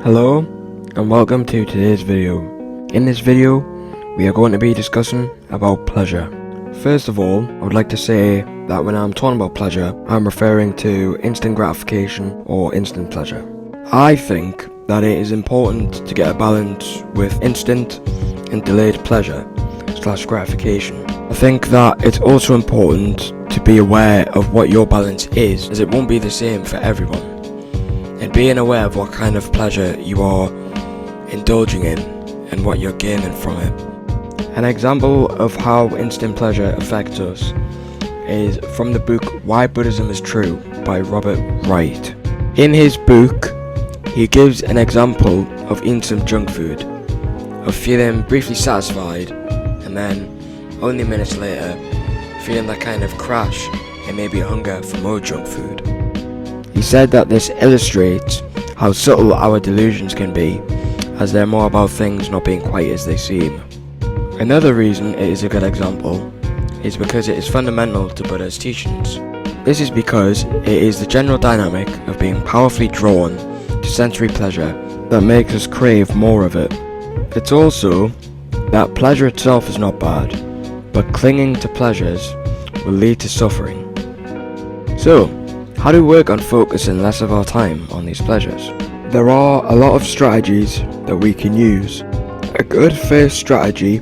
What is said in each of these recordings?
Hello and welcome to today's video. In this video we are going to be discussing about pleasure. First of all, I would like to say that when I'm talking about pleasure, I'm referring to instant gratification or instant pleasure. I think that it is important to get a balance with instant and delayed pleasure / gratification. I think that it's also important to be aware of what your balance is, as it won't be the same for everyone. And being aware of what kind of pleasure you are indulging in and what you're gaining from it. An example of how instant pleasure affects us is from the book Why Buddhism is True by Robert Wright. In his book, he gives an example of eating some junk food, of feeling briefly satisfied and then only minutes later feeling that kind of crash and maybe a hunger for more junk food. He said that this illustrates how subtle our delusions can be, as they're more about things not being quite as they seem. Another reason it is a good example is because it is fundamental to Buddha's teachings. This is because it is the general dynamic of being powerfully drawn to sensory pleasure that makes us crave more of it. It's also that pleasure itself is not bad, but clinging to pleasures will lead to suffering. So, how do we work on focusing less of our time on these pleasures? There are a lot of strategies that we can use. A good first strategy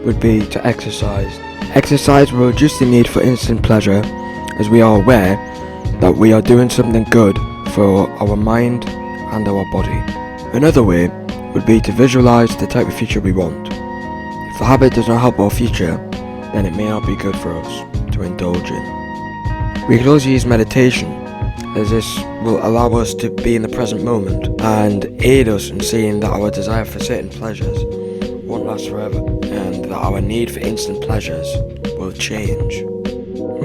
would be to exercise. Exercise will reduce the need for instant pleasure, as we are aware that we are doing something good for our mind and our body. Another way would be to visualize the type of future we want. If the habit does not help our future, then it may not be good for us to indulge in. We could also use meditation, as this will allow us to be in the present moment and aid us in seeing that our desire for certain pleasures won't last forever and that our need for instant pleasures will change.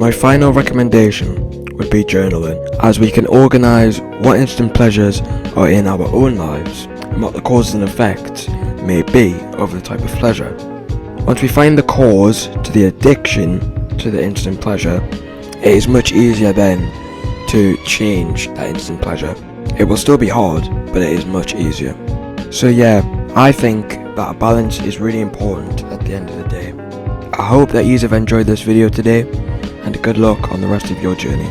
My final recommendation would be journaling, as we can organise what instant pleasures are in our own lives and what the causes and effects may be of the type of pleasure. Once we find the cause to the addiction to the instant pleasure, it is much easier then to change that instant pleasure. It will still be hard, but it is much easier. So yeah, I think that a balance is really important at the end of the day. I hope that you have enjoyed this video today, and good luck on the rest of your journey.